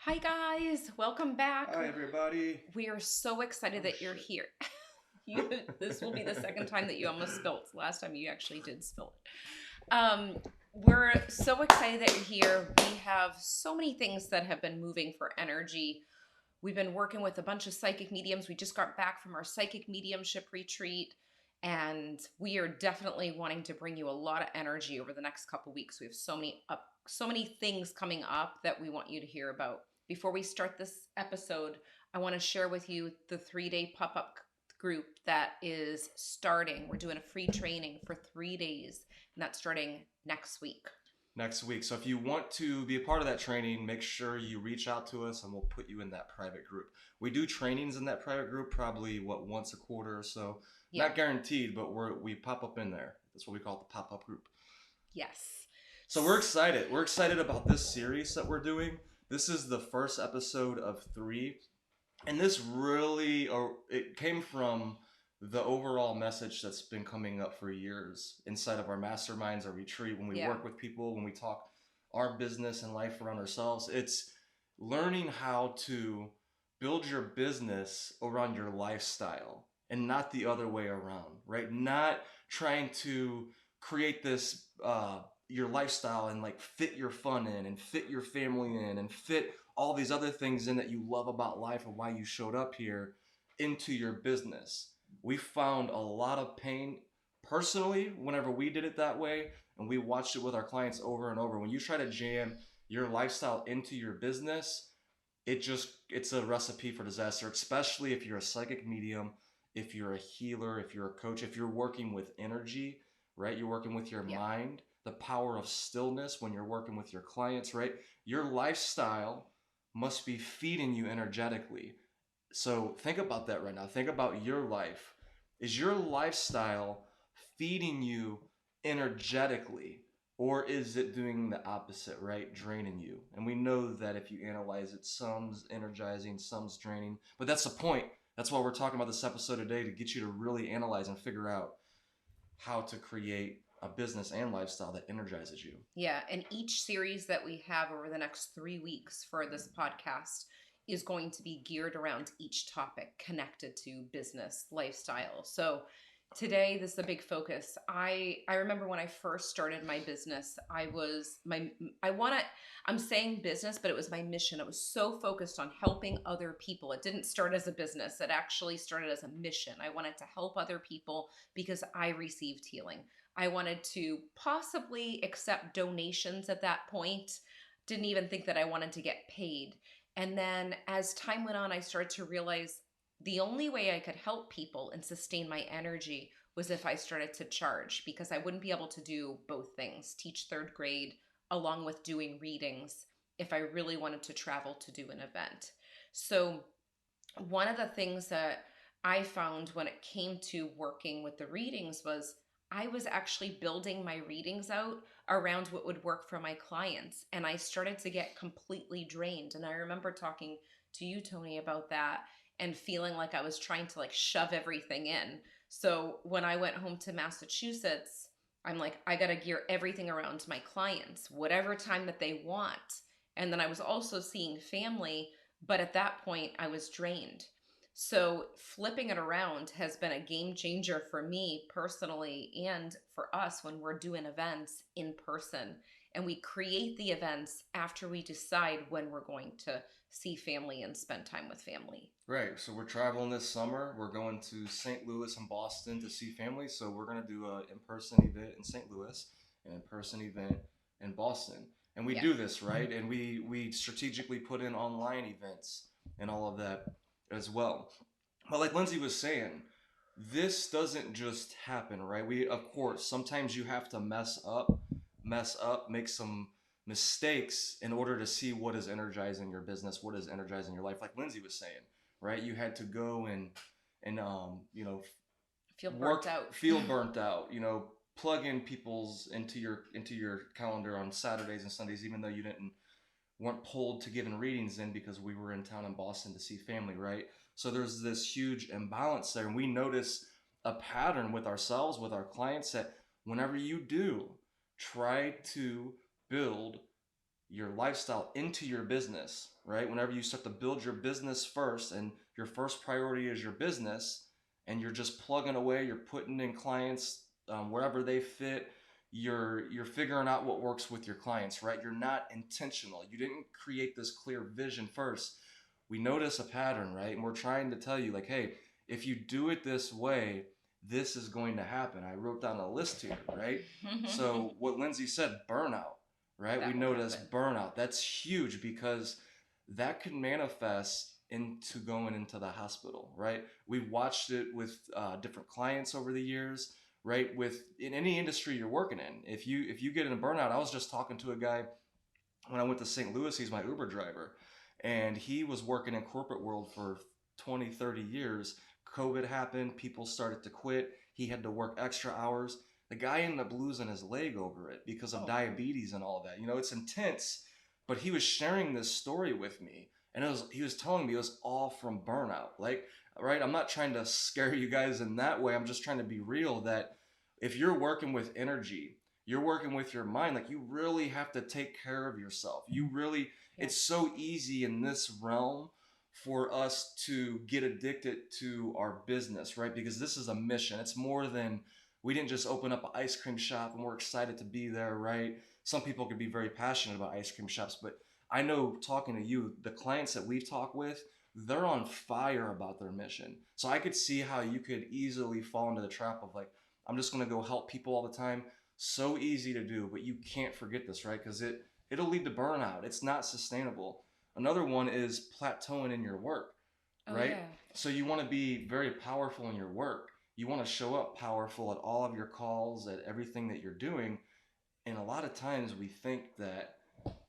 Hi guys, welcome back. Hi, everybody. We are so excited Oh, that you're shit. here. This will be the second time that you almost spilled. Last time you actually did spill it. We're so excited that you're here. We have so many things that have been moving for energy. We've been working with a bunch of psychic mediums. We just got back from our psychic mediumship retreat, and we are definitely wanting to bring you a lot of energy over the next couple weeks. We have so many things coming up that we want you to hear about. Before we start this episode, I want to share with you the 3-day pop-up group that is starting. We're doing a free training for 3 days, and that's starting next week. Next week. So if you want to be a part of that training, make sure you reach out to us and we'll put you in that private group. We do trainings in that private group probably once a quarter or so. Yeah. Not guaranteed, but we pop up in there. That's what we call the pop-up group. Yes. So we're excited. We're excited about this series that we're doing. This is the first episode of 3. And this really it came from the overall message that's been coming up for years inside of our masterminds, our retreat, when we work with people, when we talk our business and life around ourselves. It's learning how to build your business around your lifestyle and not the other way around, right? Not trying to create this your lifestyle and like fit your fun in and fit your family in and fit all these other things in that you love about life and why you showed up here into your business. We found a lot of pain personally whenever we did it that way, and we watched it with our clients over and over. When you try to jam your lifestyle into your business, it's a recipe for disaster, especially if you're a psychic medium, if you're a healer, if you're a coach, if you're working with energy, right? You're working with your mind, the power of stillness when you're working with your clients, right? Your lifestyle must be feeding you energetically. So think about that right now. Think about your life. Is your lifestyle feeding you energetically? Or is it doing the opposite, right? Draining you. And we know that if you analyze it, some's energizing, some's draining. But that's the point. That's why we're talking about this episode today, to get you to really analyze and figure out how to create a business and lifestyle that energizes you. Yeah, and each series that we have over the next 3 weeks for this podcast is going to be geared around each topic connected to business, lifestyle. So today this is a big focus. I remember when I first started my business, I'm saying business, but it was my mission. It was so focused on helping other people. It didn't start as a business. It actually started as a mission. I wanted to help other people because I received healing. I wanted to possibly accept donations at that point. Didn't even think that I wanted to get paid. And then as time went on, I started to realize the only way I could help people and sustain my energy was if I started to charge, because I wouldn't be able to do both things, teach third grade along with doing readings, if I really wanted to travel to do an event. So one of the things that I found when it came to working with the readings was I was actually building my readings out around what would work for my clients. And I started to get completely drained. And I remember talking to you, Tony, about that and feeling like I was trying to like shove everything in. So when I went home to Massachusetts, I'm like, I got to gear everything around my clients, whatever time that they want. And then I was also seeing family, but at that point I was drained. So flipping it around has been a game changer for me personally and for us when we're doing events in person. And we create the events after we decide when we're going to see family and spend time with family. Right. So we're traveling this summer. We're going to St. Louis and Boston to see family. So we're going to do an in-person event in St. Louis, an in-person event in Boston. And we do this, right? And we strategically put in online events and all of that as well. But like Lindsay was saying, this doesn't just happen, right? Of course, sometimes you have to mess up, make some mistakes in order to see what is energizing your business, what is energizing your life. Like Lindsay was saying, right? You had to go and feel burnt out, plug in people's into your calendar on Saturdays and Sundays, even though you weren't pulled to giving readings in because we were in town in Boston to see family, right? So there's this huge imbalance there. And we notice a pattern with ourselves, with our clients, that whenever you do try to build your lifestyle into your business, right? Whenever you start to build your business first and your first priority is your business and you're just plugging away, you're putting in clients wherever they fit, you're figuring out what works with your clients, right? You're not intentional. You didn't create this clear vision first. We notice a pattern, right? And we're trying to tell you like, hey, if you do it this way, this is going to happen. I wrote down a list here, right? So what Lindsay said, burnout, right? We That will notice happen. burnout. That's huge because that could manifest into going into the hospital, right? We've watched it with different clients over the years, right? With in any industry you're working in, if you get in a burnout, I was just talking to a guy when I went to St. Louis. He's my Uber driver, and he was working in corporate world for 20, 30 years. COVID happened, people started to quit. He had to work extra hours. The guy ended up losing his leg over it because of Oh, diabetes and all that. It's intense. But he was sharing this story with me, and he was telling me it was all from burnout. Like, right, I'm not trying to scare you guys in that way. I'm just trying to be real that if you're working with energy, you're working with your mind, like you really have to take care of yourself. You really, yeah. it's so easy in this realm for us to get addicted to our business, right? Because this is a mission. It's more than we didn't just open up an ice cream shop and we're excited to be there, right? Some people could be very passionate about ice cream shops, but I know talking to you, the clients that we've talked with, they're on fire about their mission. So I could see how you could easily fall into the trap of like, I'm just going to go help people all the time. So easy to do, but you can't forget this, right? Because it'll lead to burnout. It's not sustainable. Another one is plateauing in your work, Oh, right? yeah. So you want to be very powerful in your work. You want to show up powerful at all of your calls, at everything that you're doing. And a lot of times we think that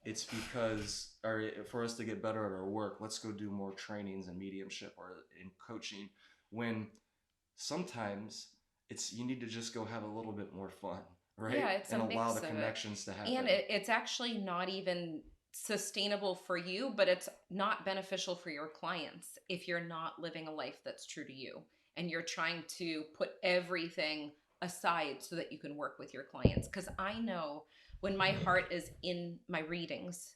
it's because, or for us to get better at our work, let's go do more trainings in mediumship or in coaching. When sometimes it's you need to just go have a little bit more fun, right? Yeah, it's a And allow the mix of it. connections to And happen. it's actually not even sustainable for you, but it's not beneficial for your clients if you're not living a life that's true to you and you're trying to put everything aside so that you can work with your clients. Because I know when my heart is in my readings,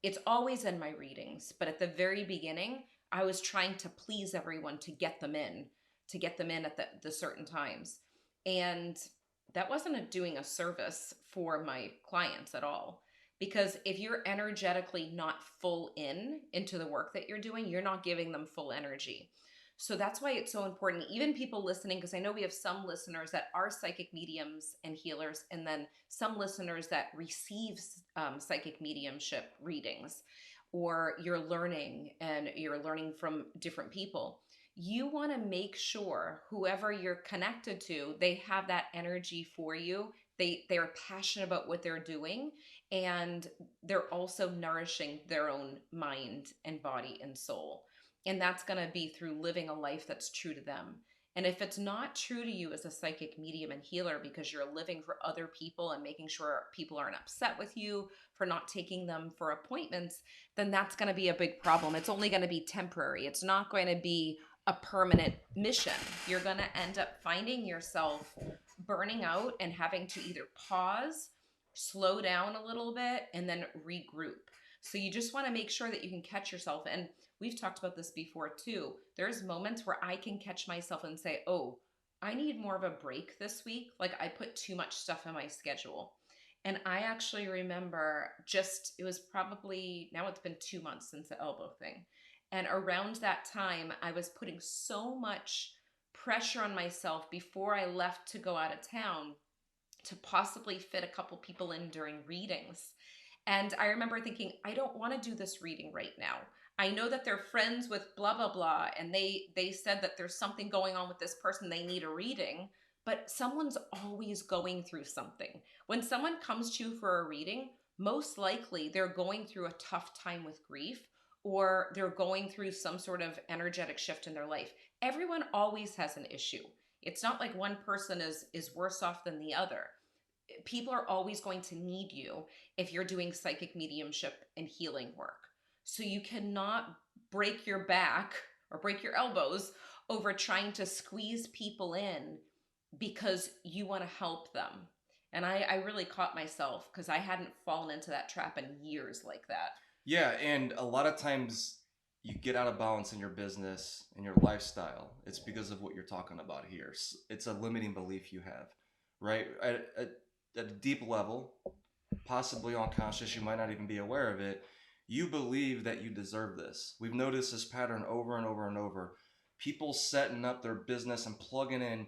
it's always in my readings, but at the very beginning, I was trying to please everyone to get them in at the certain times. And that wasn't doing a service for my clients at all. Because if you're energetically not full into the work that you're doing, you're not giving them full energy. So that's why it's so important. Even people listening, because I know we have some listeners that are psychic mediums and healers, and then some listeners that receive psychic mediumship readings, or you're learning from different people. You want to make sure whoever you're connected to, they have that energy for you. They're passionate about what they're doing, and they're also nourishing their own mind and body and soul. And that's going to be through living a life that's true to them. And if it's not true to you as a psychic medium and healer because you're living for other people and making sure people aren't upset with you for not taking them for appointments, then that's going to be a big problem. It's only going to be temporary. It's not going to be a permanent mission. You're going to end up finding yourself burning out and having to either pause, slow down a little bit, and then regroup. So you just want to make sure that you can catch yourself. And we've talked about this before too. There's moments where I can catch myself and say, oh, I need more of a break this week. Like I put too much stuff in my schedule. And I actually remember it was probably, now it's been 2 months since the elbow thing. And around that time, I was putting so much pressure on myself before I left to go out of town to possibly fit a couple people in during readings. And I remember thinking, I don't want to do this reading right now. I know that they're friends with blah blah blah, and they said that there's something going on with this person, they need a reading, but someone's always going through something. When someone comes to you for a reading, most likely they're going through a tough time with grief, or they're going through some sort of energetic shift in their life. Everyone always has an issue. It's not like one person is worse off than the other. People are always going to need you if you're doing psychic mediumship and healing work. So you cannot break your back or break your elbows over trying to squeeze people in because you want to help them. And I really caught myself because I hadn't fallen into that trap in years like that. Yeah, and a lot of times you get out of balance in your business and your lifestyle. It's because of what you're talking about here. It's a limiting belief you have, right? At a deep level, possibly unconscious, you might not even be aware of it. You believe that you deserve this. We've noticed this pattern over and over and over. People setting up their business and plugging in,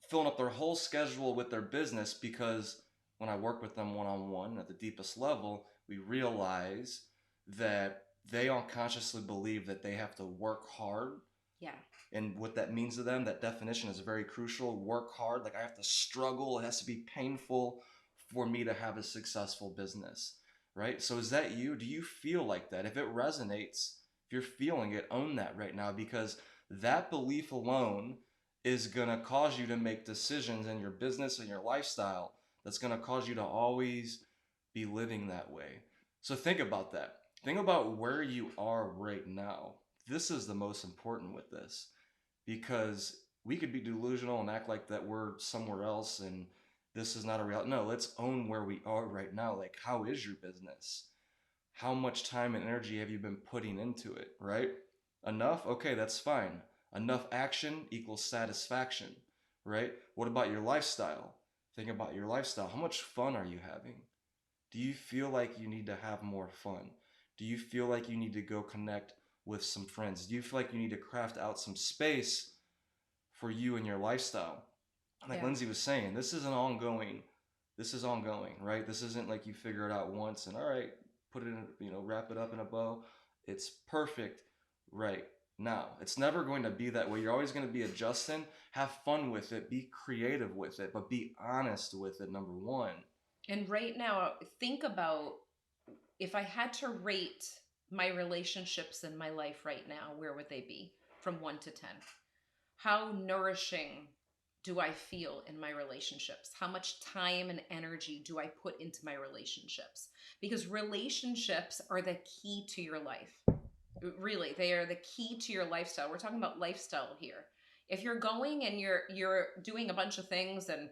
filling up their whole schedule with their business because when I work with them one on one at the deepest level, we realize that they unconsciously believe that they have to work hard. Yeah. And what that means to them, that definition is very crucial. Work hard, like I have to struggle, it has to be painful for me to have a successful business, right? So is that you? Do you feel like that? If it resonates, if you're feeling it, own that right now, because that belief alone is going to cause you to make decisions in your business and your lifestyle that's going to cause you to always be living that way. So think about that. Think about where you are right now. This is the most important with this, because we could be delusional and act like that we're somewhere else and this is not a reality. No, let's own where we are right now. Like, how is your business? How much time and energy have you been putting into it, right? Enough? Okay, that's fine. Enough action equals satisfaction, right? What about your lifestyle? Think about your lifestyle. How much fun are you having? Do you feel like you need to have more fun? Do you feel like you need to go connect with some friends? Do you feel like you need to craft out some space for you and your lifestyle? Like Yeah. Lindsay was saying, this is ongoing, right? This isn't like you figure it out once and all right, put it in, wrap it up in a bow. It's perfect right now. It's never going to be that way. You're always going to be adjusting. Have fun with it, be creative with it, but be honest with it, number one. And right now, think about if I had to rate my relationships in my life right now, where would they be from 1 to 10? How nourishing do I feel in my relationships? How much time and energy do I put into my relationships? Because relationships are the key to your life. Really, they are the key to your lifestyle. We're talking about lifestyle here. If you're going and you're doing a bunch of things and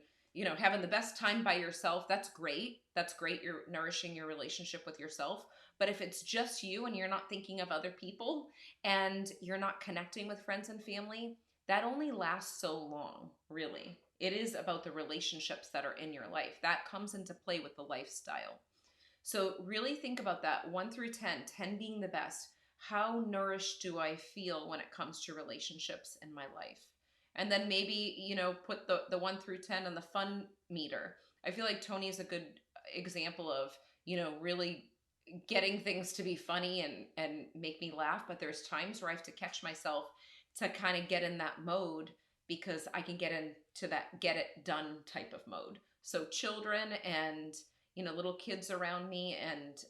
having the best time by yourself, that's great. That's great. You're nourishing your relationship with yourself. But if it's just you and you're not thinking of other people and you're not connecting with friends and family, that only lasts so long, really. It is about the relationships that are in your life. That comes into play with the lifestyle. So really think about that 1 through 10, 10 being the best. How nourished do I feel when it comes to relationships in my life? And then maybe, put the 1 through 10 on the fun meter. I feel like Tony is a good example of, really getting things to be funny and make me laugh. But there's times where I have to catch myself to kind of get in that mode because I can get into that get it done type of mode. So children and little kids around me and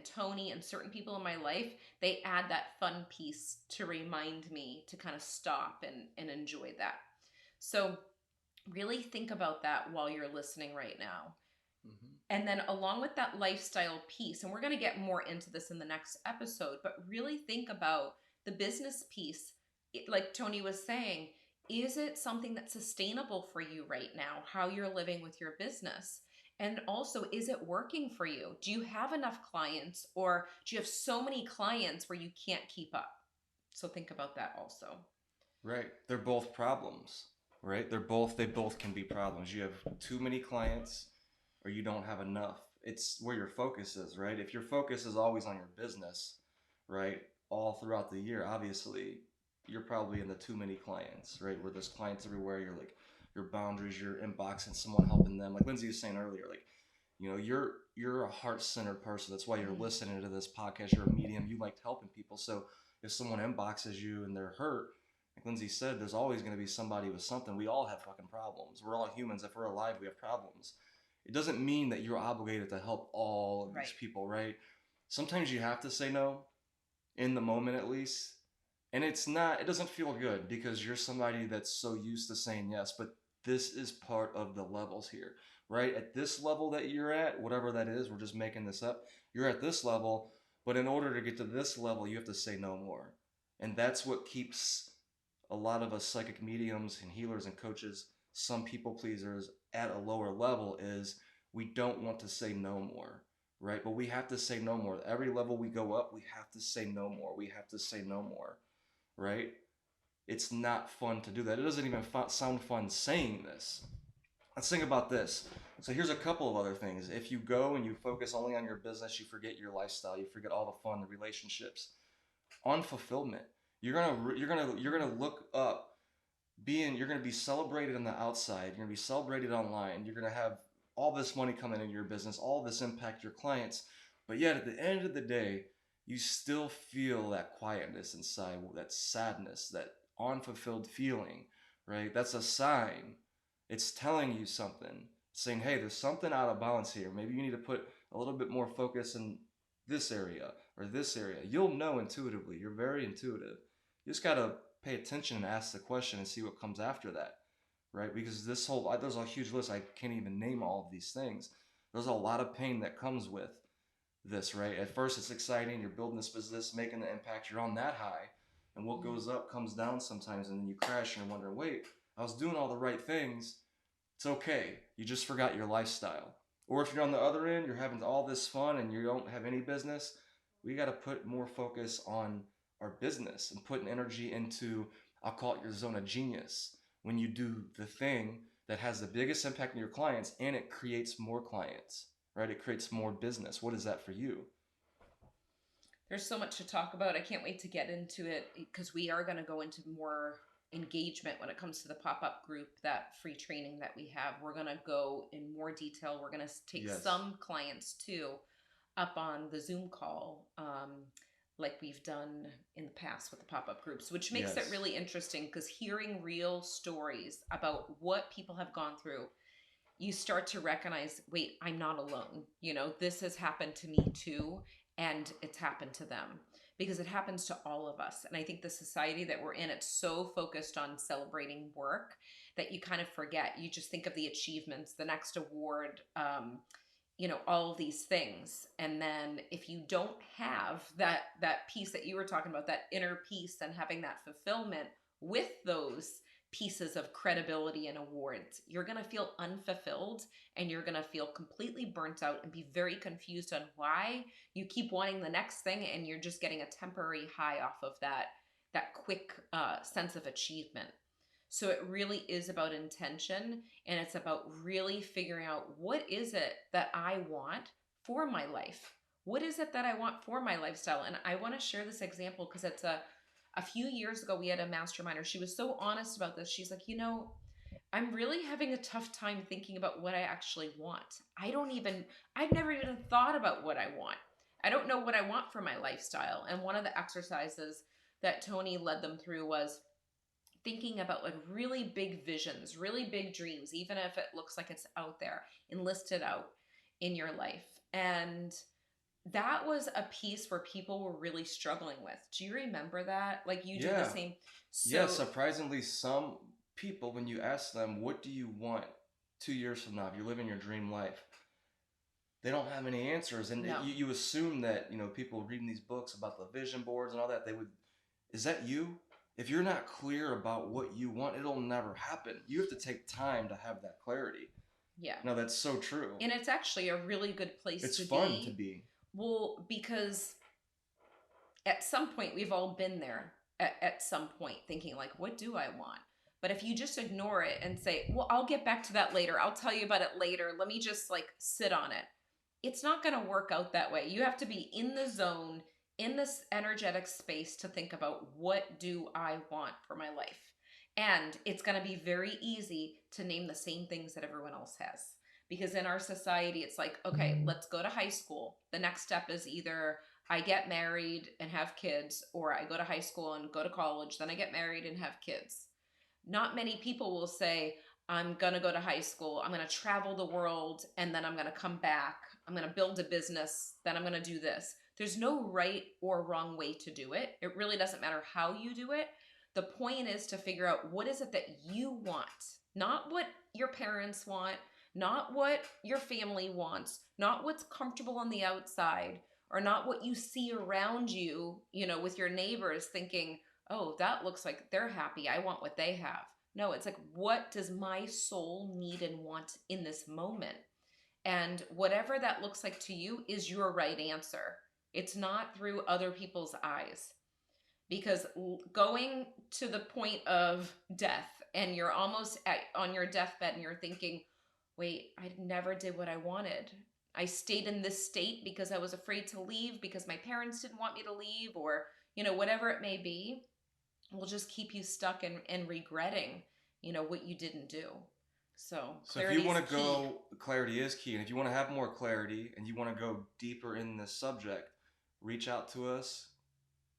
Tony and certain people in my life, they add that fun piece to remind me to kind of stop and enjoy that. So really think about that while you're listening right now. Mm-hmm. And then along with that lifestyle piece, and we're going to get more into this in the next episode, but really think about the business piece. Like Tony was saying, is it something that's sustainable for you right now, how you're living with your business? And also, is it working for you? Do you have enough clients, or do you have so many clients where you can't keep up? So think about that also. Right. They're both problems, right? They both can be problems. You have too many clients or you don't have enough. It's where your focus is, right? If your focus is always on your business, right, all throughout the year, obviously you're probably in the too many clients, right? Where there's clients everywhere, you're like your boundaries, your inbox, and someone helping them. Like Lindsay was saying earlier, like, you're a heart-centered person. That's why you're listening to this podcast. You're a medium. You like helping people. So if someone inboxes you and they're hurt, like Lindsay said, there's always going to be somebody with something. We all have fucking problems. We're all humans. If we're alive, we have problems. It doesn't mean that you're obligated to help all of these people, right? Sometimes you have to say no, in the moment at least. And it doesn't feel good because you're somebody that's so used to saying yes, but this is part of the levels here, right? At this level that you're at, whatever that is, we're just making this up. You're at this level, but in order to get to this level, you have to say no more. And that's what keeps a lot of us psychic mediums and healers and coaches, some people pleasers at a lower level, is we don't want to say no more, right? But we have to say no more. Every level we go up, we have to say no more. We have to say no more, right? It's not fun to do that. It doesn't even sound fun saying this. Let's think about this. So here's a couple of other things. If you go and you focus only on your business, you forget your lifestyle, you forget all the fun, the relationships, unfulfillment. You're gonna look up you're going to be celebrated on the outside, you're going to be celebrated online, you're going to have all this money coming into your business, all this impact your clients, but yet at the end of the day, you still feel that quietness inside, that sadness, that unfulfilled feeling, right? That's a sign. It's telling you something, saying, hey, there's something out of balance here. Maybe you need to put a little bit more focus in this area or this area. You'll know intuitively. You're very intuitive. You just got to pay attention and ask the question and see what comes after that, right? Because there's a huge list. I can't even name all of these things. There's a lot of pain that comes with this, right? At first, it's exciting. You're building this business, making the impact. You're on that high. And what goes up comes down sometimes. And then you crash and you're wondering, wait, I was doing all the right things. It's okay. You just forgot your lifestyle. Or if you're on the other end, you're having all this fun and you don't have any business, we got to put more focus on our business and putting energy into, I'll call it your zone of genius. When you do the thing that has the biggest impact on your clients and it creates more clients, right? It creates more business. What is that for you? There's so much to talk about. I can't wait to get into it because we are going to go into more engagement when it comes to the pop-up group, that free training that we have. We're going to go in more detail. We're going to take some clients too up on the Zoom call, like we've done in the past with the pop-up groups, which makes it really interesting because hearing real stories about what people have gone through, you start to recognize, wait, I'm not alone. This has happened to me too, and it's happened to them because it happens to all of us. And I think the society that we're in, it's so focused on celebrating work that you kind of forget. You just think of the achievements, the next award, all of these things. And then if you don't have that piece that you were talking about, that inner peace and having that fulfillment with those pieces of credibility and awards, you're going to feel unfulfilled and you're going to feel completely burnt out and be very confused on why you keep wanting the next thing and you're just getting a temporary high off of that quick sense of achievement. So it really is about intention, and it's about really figuring out, what is it that I want for my life? What is it that I want for my lifestyle? And I want to share this example because it's a few years ago, we had a masterminder. She was so honest about this. She's like, I'm really having a tough time thinking about what I actually want. I've never even thought about what I want. I don't know what I want for my lifestyle. And one of the exercises that Tony led them through was thinking about like really big visions, really big dreams, even if it looks like it's out there, enlist it out in your life. And that was a piece where people were really struggling with. Do you remember that? Like you do the same? Surprisingly, some people, when you ask them, what do you want 2 years from now if you're living your dream life, they don't have any answers. And you assume that, people reading these books about the vision boards and all that, is that you? If you're not clear about what you want, it'll never happen. You have to take time to have that clarity. Yeah. No, that's so true. And it's actually a really good place to be. It's fun to be. Well, because at some point, we've all been there at some point thinking like, what do I want? But if you just ignore it and say, well, I'll get back to that later. I'll tell you about it later. Let me just like sit on it. It's not going to work out that way. You have to be in the zone, in this energetic space to think about, what do I want for my life? And it's going to be very easy to name the same things that everyone else has. Because in our society, it's like, okay, let's go to high school. The next step is either I get married and have kids, or I go to high school and go to college, then I get married and have kids. Not many people will say, I'm going to go to high school, I'm going to travel the world, and then I'm going to come back. I'm going to build a business, then I'm going to do this. There's no right or wrong way to do it. It really doesn't matter how you do it. The point is to figure out, what is it that you want? Not what your parents want, not what your family wants, not what's comfortable on the outside, or not what you see around you, with your neighbors thinking, oh, that looks like they're happy, I want what they have. No, it's like, what does my soul need and want in this moment? And whatever that looks like to you is your right answer. It's not through other people's eyes. Because going to the point of death and you're almost on your deathbed and you're thinking, wait, I never did what I wanted. I stayed in this state because I was afraid to leave, because my parents didn't want me to leave, or, whatever it may be, will just keep you stuck and regretting, what you didn't do. So So if you clarity is want to key. go, clarity is key. And if you want to have more clarity and you want to go deeper in this subject, reach out to us,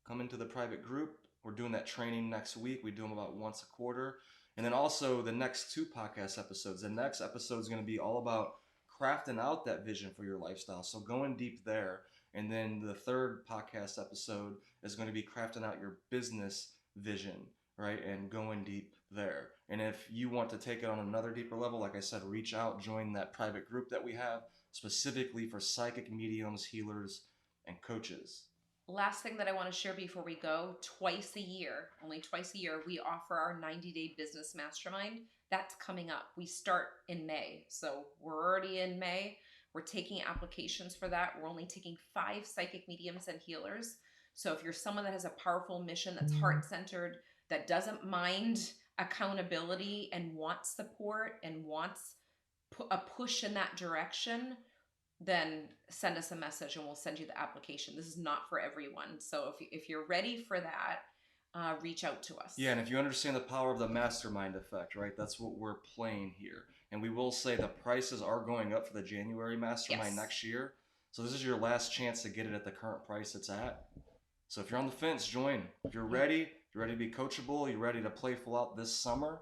come into the private group. We're doing that training next week. We do them about once a quarter. And then also the next 2 podcast episodes. The next episode is going to be all about crafting out that vision for your lifestyle. So going deep there. And then the 3rd podcast episode is going to be crafting out your business vision, right? And going deep there. And if you want to take it on another deeper level, like I said, reach out, join that private group that we have specifically for psychic mediums, healers, and coaches. Last thing that I want to share before we go, only twice a year, we offer our 90-day business mastermind. That's coming up. We start in May. So we're already in May. We're taking applications for that. We're only taking 5 psychic mediums and healers. So if you're someone that has a powerful mission, that's heart-centered, that doesn't mind accountability and wants support and wants a push in that direction, then send us a message and we'll send you the application. This is not for everyone. So if you're ready for that, reach out to us. Yeah, and if you understand the power of the mastermind effect, right, that's what we're playing here. And we will say the prices are going up for the January mastermind next year. So this is your last chance to get it at the current price it's at. So if you're on the fence, join. If you're ready to be coachable, you're ready to play full out this summer,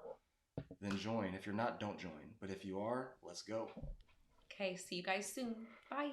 then join. If you're not, don't join. But if you are, let's go. Okay, see you guys soon. Bye.